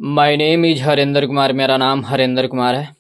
My name is Harendra Kumar. मेरा नाम हरेंद्र कुमार है।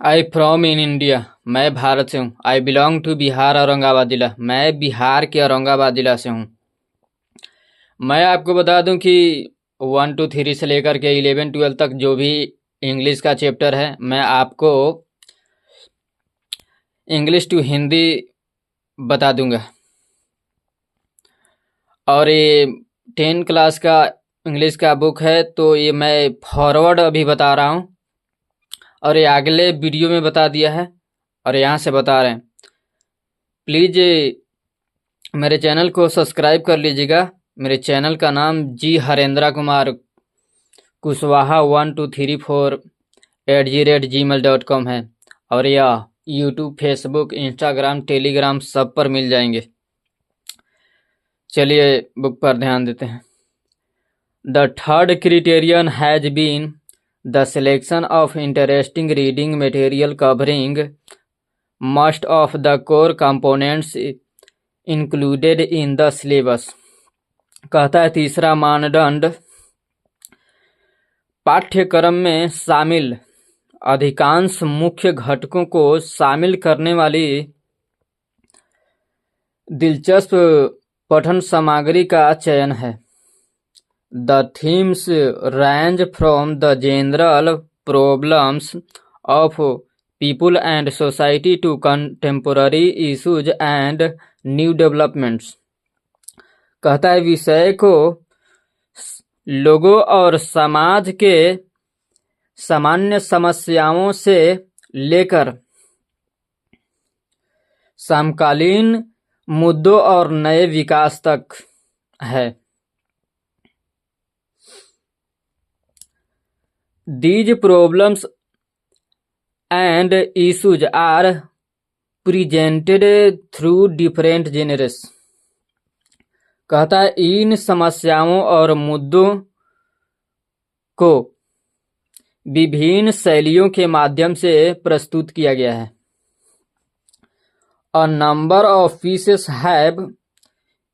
I from in India. मैं भारत से हूँ। I belong to Bihar Aurangabad जिला। मैं बिहार के औरंगाबाद जिला से हूँ। मैं आपको बता दूं कि 1 2 3 से लेकर के 11 12 तक जो भी इंग्लिश का चैप्टर है, मैं आपको इंग्लिश टू हिंदी बता दूंगा। और ये 10 क्लास का इंग्लिश का बुक है, तो ये मैं फॉरवर्ड अभी बता रहा हूँ और ये अगले वीडियो में बता दिया है और यहाँ से बता रहे हैं। प्लीज़ मेरे चैनल को सब्सक्राइब कर लीजिएगा। मेरे चैनल का नाम जी हरेंद्र कुमार कुशवाहा 1234@gmail.com है और यह यूट्यूब, फेसबुक, इंस्टाग्राम, टेलीग्राम सब पर मिल जाएंगे। चलिए बुक पर ध्यान देते हैं। The third criterion has been the selection of interesting reading material covering most of the core components included in the syllabus। कहता है तीसरा मानदंड पाठ्यक्रम में शामिल अधिकांश मुख्य घटकों को शामिल करने वाली दिलचस्प पठन सामग्री का चयन है। The themes range from the general problems of people and society to contemporary issues and new developments। कहता है विषय को लोगों और समाज के सामान्य समस्याओं से लेकर समकालीन मुद्दों और नए विकास तक है। These problems and issues are presented through different genres। कहता है इन समस्याओं और मुद्दों को विभिन्न शैलियों के माध्यम से प्रस्तुत किया गया है। A number of pieces have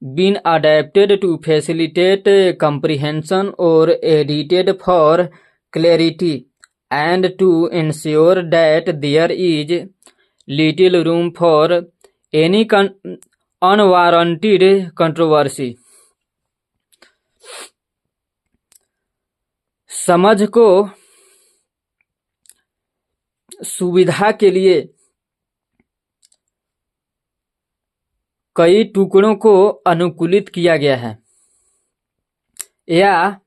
been adapted to facilitate comprehension or edited for clarity and to ensure that there is little room for any unwarranted controversy। समझ को सुविधा के लिए कई टुकड़ों को अनुकूलित किया गया है या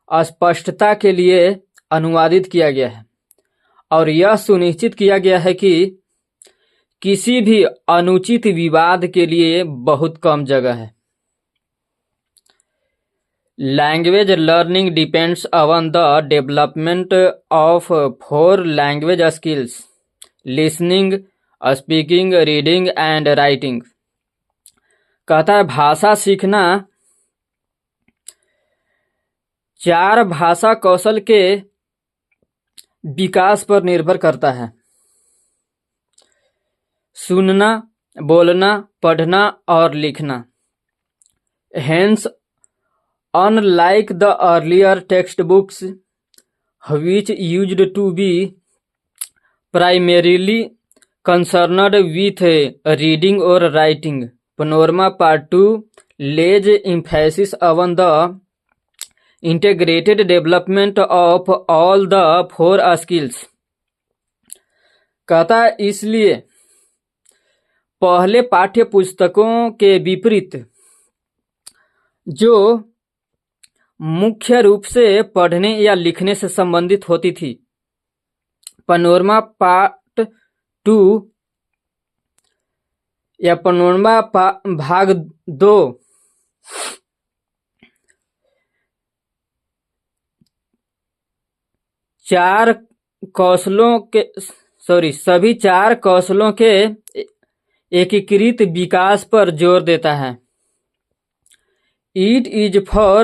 स्पष्टता के लिए अनुवादित किया गया है और यह सुनिश्चित किया गया है कि किसी भी अनुचित विवाद के लिए बहुत कम जगह है। Language learning depends on the development of 4 language skills: listening, speaking, reading and writing. कहता है भाषा सीखना 4 भाषा कौशल के विकास पर निर्भर करता है: सुनना, बोलना, पढ़ना और लिखना। Hence, unlike the earlier textbooks which used to be primarily concerned with reading or writing, Panorama Part 2 lays emphasis on the integrated development of all the 4 skills। कहता है इसलिए पहले पाठ्य पुस्तकों के विपरीत, जो मुख्य रूप से पढ़ने या लिखने से संबंधित होती थी, पनोरमा पार्ट 2 या पनोरमा भाग 2 सभी 4 कौशलों के एकीकृत विकास पर जोर देता है। It is for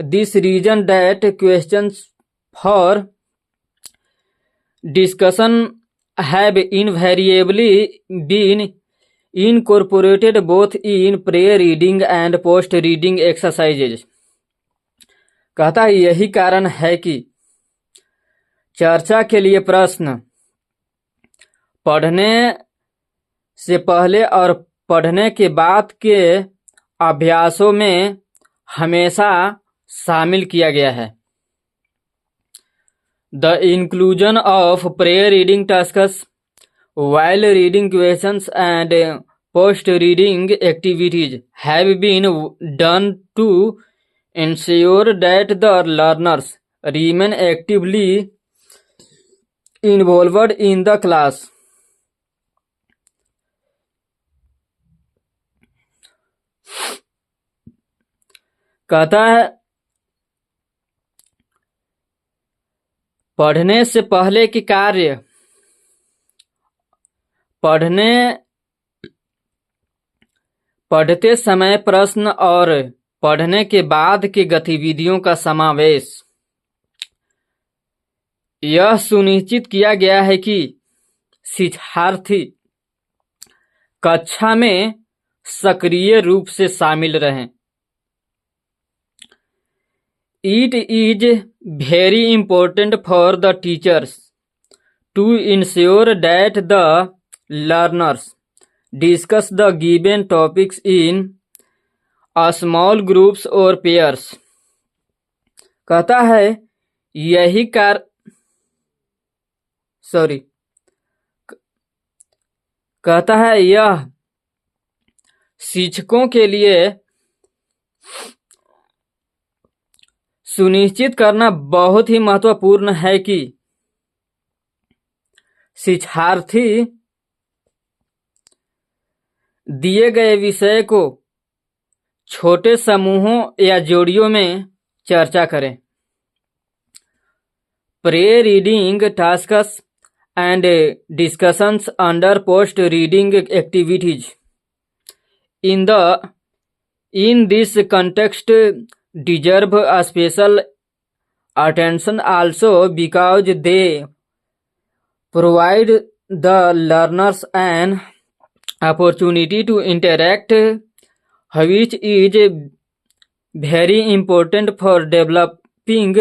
this reason that questions for discussion have invariably been incorporated both in pre-reading and post-reading exercises। कहता है यही कारण है कि चर्चा के लिए प्रश्न पढ़ने से पहले और पढ़ने के बाद के अभ्यासों में हमेशा शामिल किया गया है। The inclusion of pre reading tasks while reading questions and post-reading activities have been done to ensure that the learners remain actively involved in the class. कहता है पढ़ने से पहले के कार्य पढ़ते समय प्रश्न और पढ़ने के बाद की गतिविधियों का समावेश यह सुनिश्चित किया गया है कि शिक्षार्थी कक्षा में सक्रिय रूप से शामिल रहें। It is very important for the teachers to ensure that the learners discuss the given topics in a small groups or pairs. कहता है यही कहता है यह शिक्षकों के लिए सुनिश्चित करना बहुत ही महत्वपूर्ण है कि शिक्षार्थी दिए गए विषय को छोटे समूहों या जोड़ियों में चर्चा करें। Pre reading tasks and discussions under post reading activities in this context deserve a special attention also because they provide the learners an opportunity to interact, which is very important for developing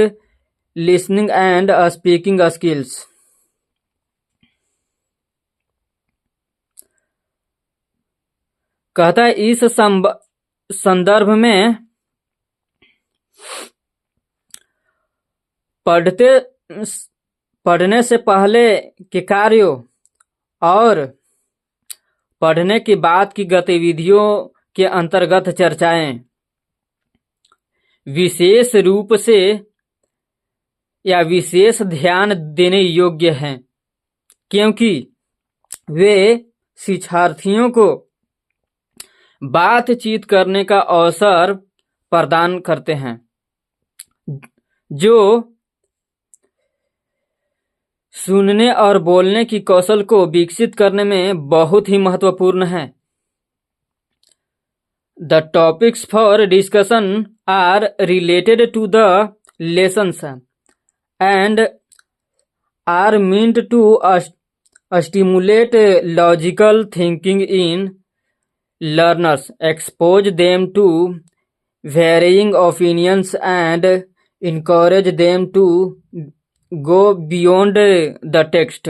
listening and speaking skills. कहता है इस संदर्भ में पढ़ने से पहले के कार्यों और पढ़ने के बाद की गतिविधियों के अंतर्गत चर्चाएं विशेष रूप से या विशेष ध्यान देने योग्य हैं, क्योंकि वे शिक्षार्थियों को बातचीत करने का अवसर प्रदान करते हैं, जो सुनने और बोलने की कौशल को विकसित करने में बहुत ही महत्वपूर्ण है। The topics for discussion are related to the lessons and are meant to stimulate logical thinking in learners, expose them to varying opinions and encourage them to go beyond the text.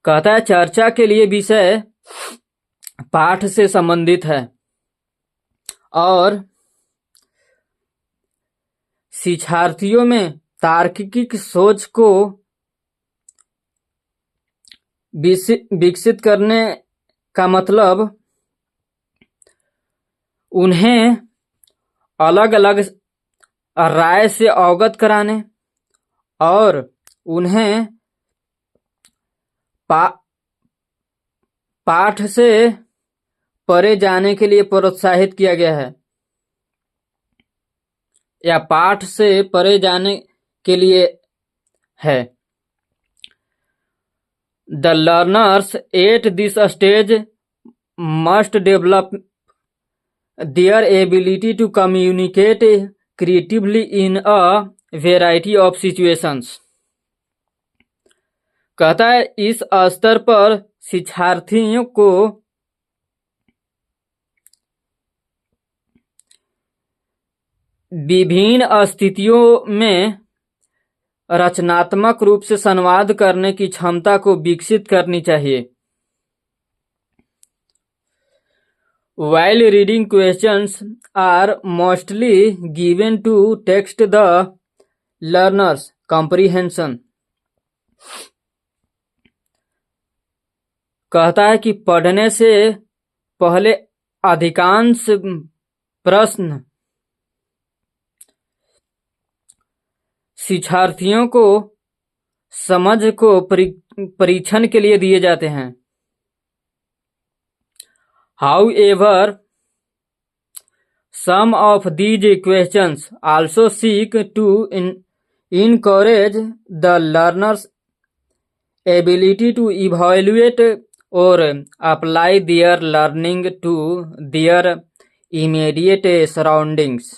कहता है चर्चा के लिए विषय पाठ से संबंधित है और शिक्षार्थियों में तार्किक सोच को विकसित करने का मतलब उन्हें अलग अलग राय से अवगत कराने और उन्हें पाठ से परे जाने के लिए प्रोत्साहित किया गया है या पाठ से परे जाने के लिए है। The learners at this stage must develop their ability to communicate creatively in a variety of situations. कहता है इस स्तर पर शिक्षार्थियों को विभिन्न स्थितियों में रचनात्मक रूप से संवाद करने की क्षमता को विकसित करनी चाहिए। While reading questions are mostly given to test the learner's comprehension, कहता है कि पढ़ने से पहले अधिकांश प्रश्न शिक्षार्थियों को समझ को परीक्षण के लिए दिए जाते हैं। However, some of these questions also seek to encourage the learner's ability to evaluate or apply their learning to their immediate surroundings.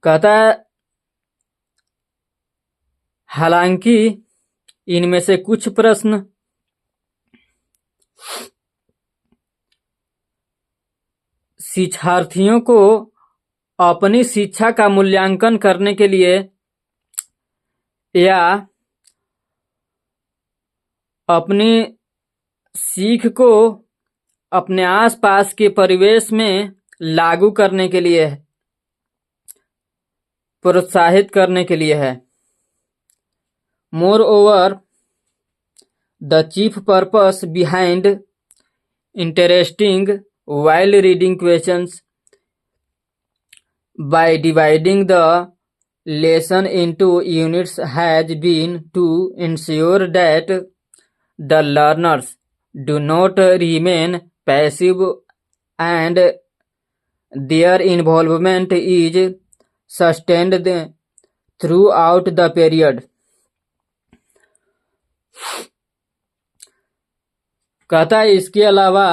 कहता है हालांकि इनमें से कुछ प्रश्न शिक्षार्थियों को अपनी शिक्षा का मूल्यांकन करने के लिए या अपनी सीख को अपने आसपास के परिवेश में लागू करने के लिए प्रोत्साहित करने के लिए है। Moreover, the chief purpose behind interesting while reading questions by dividing the lesson into units has been to ensure that the learners do not remain passive and their involvement is sustained throughout the period. कहता है इसके अलावा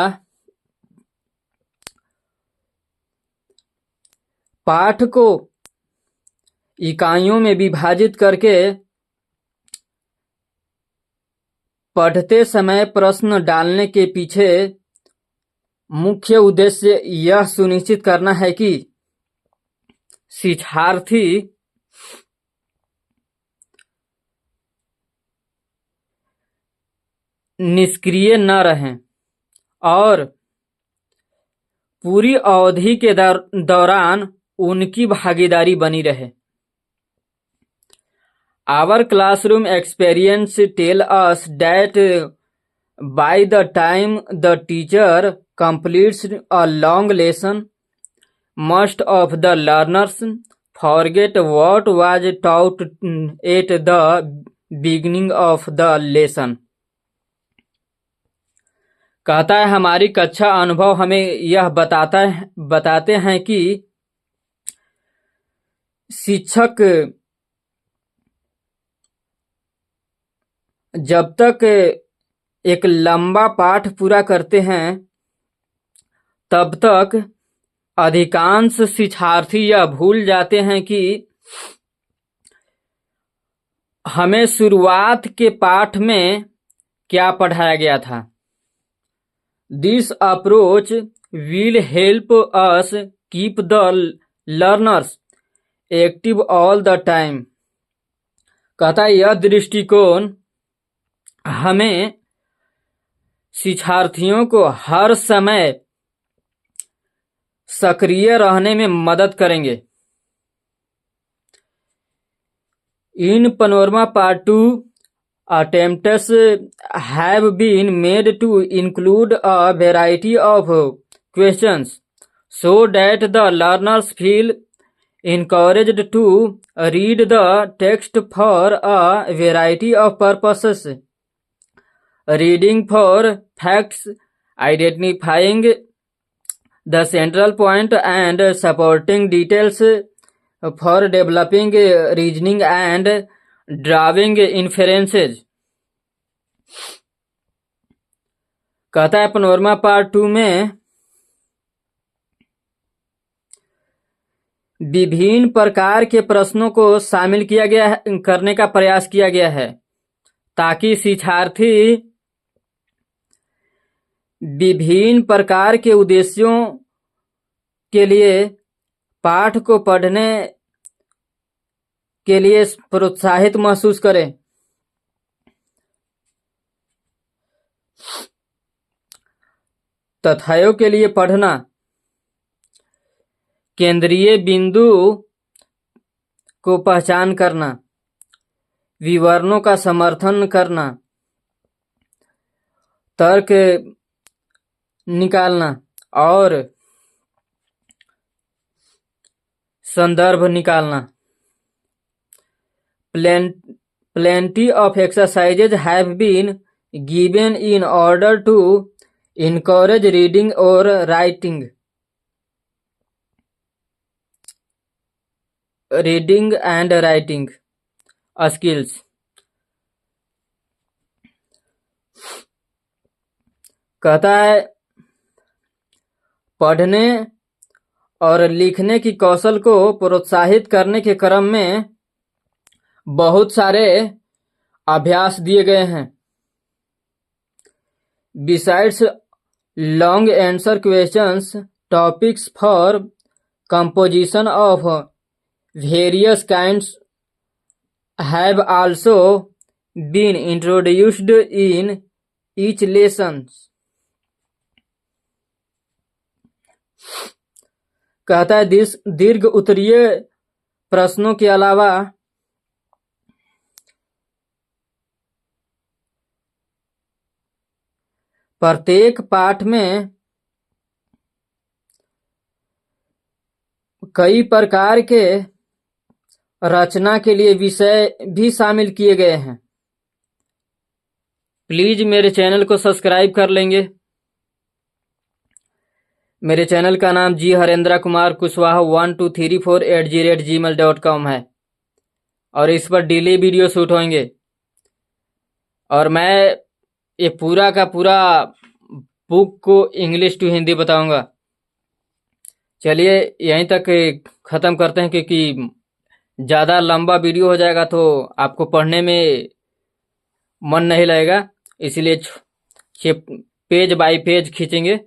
पाठ को इकाइयों में विभाजित करके पढ़ते समय प्रश्न डालने के पीछे मुख्य उद्देश्य यह सुनिश्चित करना है कि शिक्षार्थी निष्क्रिय न रहें और पूरी अवधि के दौरान उनकी भागीदारी बनी रहे। Our classroom experience tell us that by the time the teacher completes a long lesson, most of the learners forget what was taught at the beginning of the lesson. कहता है हमारी कक्षा अनुभव हमें यह बताते हैं कि शिक्षक जब तक एक लंबा पाठ पूरा करते हैं तब तक अधिकांश शिक्षार्थी यह भूल जाते हैं कि हमें शुरुआत के पाठ में क्या पढ़ाया गया था। This approach will help us keep the learners active all the time. कहता है यह दृष्टिकोण हमें शिक्षार्थियों को हर समय सक्रिय रहने में मदद करेंगे। In Panorama Part 2, attempts have been made to include a variety of questions so that the learners feel encouraged to read the text for a variety of purposes. Reading for facts, identifying the central point and supporting details, for developing reasoning and drawing inferences. कहता है panorama part 2 में विभिन्न प्रकार के प्रश्नों को शामिल किया गया है, करने का प्रयास किया गया है ताकि शिक्षार्थी विभिन्न प्रकार के उद्देश्यों के लिए पाठ को पढ़ने के लिए प्रोत्साहित महसूस करें। तथ्यों के लिए पढ़ना, केंद्रीय बिंदु को पहचान करना, विवरणों का समर्थन करना, तर्क निकालना और संदर्भ निकालना। Plenty of exercises have been given in order to encourage reading or writing and writing skills। कहता है पढ़ने और लिखने की कौशल को प्रोत्साहित करने के क्रम में बहुत सारे अभ्यास दिए गए हैं। Besides long answer questions, topics for composition of various kinds have also been introduced in each lesson। कहता है दीर्घ उत्तरीय प्रश्नों के अलावा प्रत्येक पाठ में कई प्रकार के रचना के लिए विषय भी शामिल किए गए हैं। प्लीज मेरे चैनल को सब्सक्राइब कर लेंगे। मेरे चैनल का नाम जी हरेंद्र कुमार कुशवाहा 1234@gmail.com है और इस पर डेली वीडियो शूट होंगे और मैं ये पूरा का पूरा बुक को इंग्लिश टू हिंदी बताऊंगा। चलिए यहीं तक ख़त्म करते हैं क्योंकि ज़्यादा लंबा वीडियो हो जाएगा तो आपको पढ़ने में मन नहीं लगेगा, इसलिए पेज बाय पेज खींचेंगे।